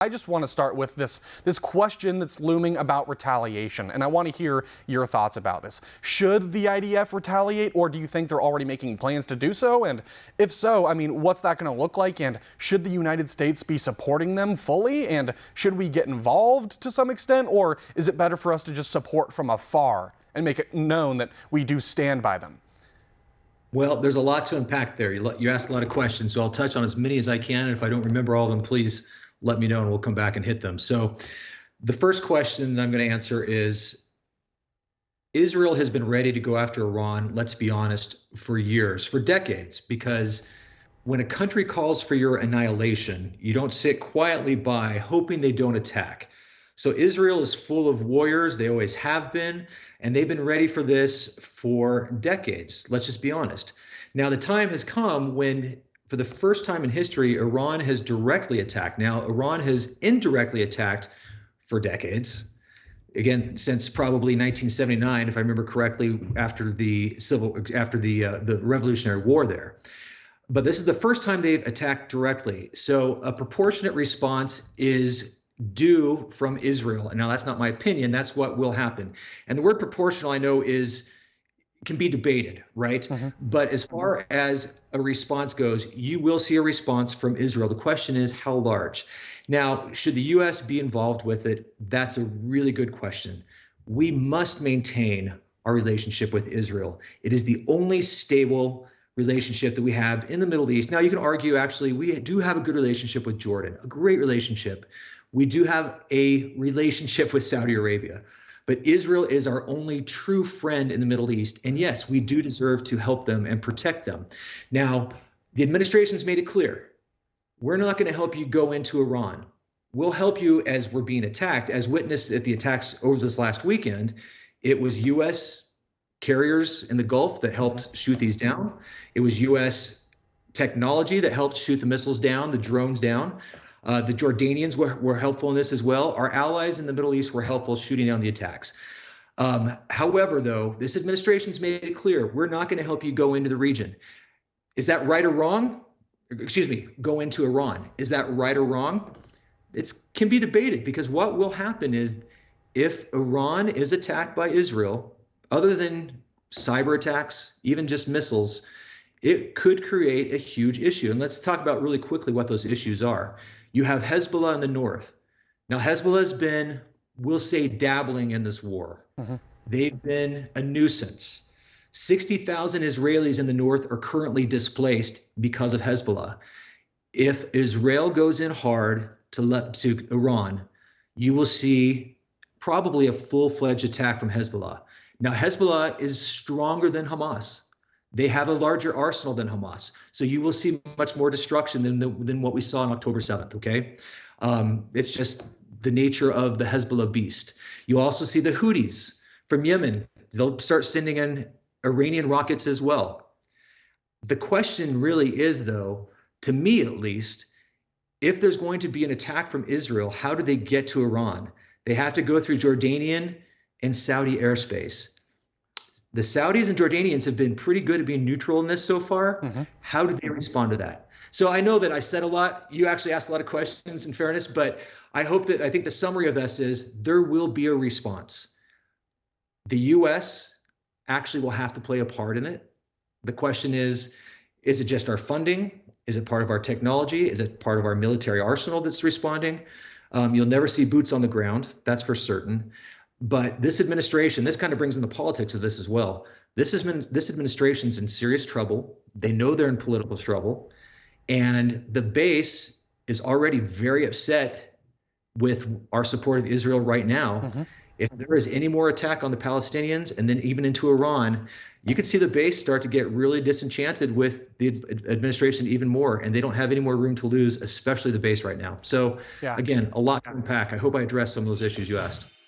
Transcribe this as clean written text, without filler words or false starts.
I just want to start with this question that's looming about retaliation, and I want to hear your thoughts about this. Should the IDF retaliate, or do you think they're already making plans to do so? And if so, I mean, what's that going to look like? And should the United States be supporting them fully? And should we get involved to some extent, or is it better for us to just support from afar and make it known that we do stand by them? Well, there's a lot to unpack there. You asked a lot of questions, so I'll touch on as many as I can. And if I don't remember all of them, please let me know and we'll come back and hit them. So the first question that I'm going to answer is, Israel has been ready to go after Iran, let's be honest, for years, for decades, because when a country calls for your annihilation, you don't sit quietly by hoping they don't attack. So Israel is full of warriors. They always have been, and they've been ready for this for decades. Let's just be honest. Now, the time has come when, for the first time in history, Iran has directly attacked. Now, Iran has indirectly attacked for decades. Again, since probably 1979, if I remember correctly, after the Revolutionary War there. But this is the first time they've attacked directly. So a proportionate response is due from Israel. And now that's not my opinion, that's what will happen. And the word proportional, I know, can be debated, right? But as far as a response goes, you will see a response from Israel. The question is, how large? Now, should the U.S. be involved with it? That's a really good question. We must maintain our relationship with Israel. It is the only stable relationship that we have in the Middle East. Now, you can argue, actually, we do have a good relationship with Jordan, a great relationship. We do have a relationship with Saudi Arabia. But Israel is our only true friend in the Middle East. And yes, we do deserve to help them and protect them. Now, the administration's made it clear, we're not going to help you go into Iran. We'll help you as we're being attacked. As witnessed at the attacks over this last weekend, it was U.S. carriers in the Gulf that helped shoot these down. It was U.S. technology that helped shoot the missiles down, the drones down. The Jordanians were helpful in this as well. Our allies in the Middle East were helpful shooting down the attacks. However, though, this administration's made it clear, we're not going to help you go into the region. Is that right or wrong? Excuse me, go into Iran. Is that right or wrong? It can be debated, because what will happen is, if Iran is attacked by Israel, other than cyber attacks, even just missiles, it could create a huge issue. And let's talk about really quickly what those issues are. You have Hezbollah in the north. Now, Hezbollah has been, we'll say, dabbling in this war. They've been a nuisance. 60,000 Israelis in the north are currently displaced because of Hezbollah. If Israel goes in hard to Iran, you will see probably a full-fledged attack from Hezbollah. Now, Hezbollah is stronger than Hamas. They have a larger arsenal than Hamas. So you will see much more destruction than what we saw on October 7th, okay? It's just the nature of the Hezbollah beast. You also see the Houthis from Yemen. They'll start sending in Iranian rockets as well. The question really is, though, to me at least, if there's going to be an attack from Israel, how do they get to Iran? They have to go through Jordanian and Saudi airspace. The Saudis and Jordanians have been pretty good at being neutral in this so far. How do they respond to that? So I know that I said a lot. You actually asked a lot of questions, in fairness, but I think the summary of this is there will be a response. The U.S. actually will have to play a part in it. The question is it just our funding? Is it part of our technology? Is it part of our military arsenal that's responding? You'll never see boots on the ground, that's for certain. But this administration, this kind of brings in the politics of this as well. This administration's in serious trouble. They know they're in political trouble. And the base is already very upset with our support of Israel right now. If there is any more attack on the Palestinians and then even into Iran, you could see the base start to get really disenchanted with the administration even more, and they don't have any more room to lose, especially the base right now. So again, a lot to unpack. I hope I addressed some of those issues you asked.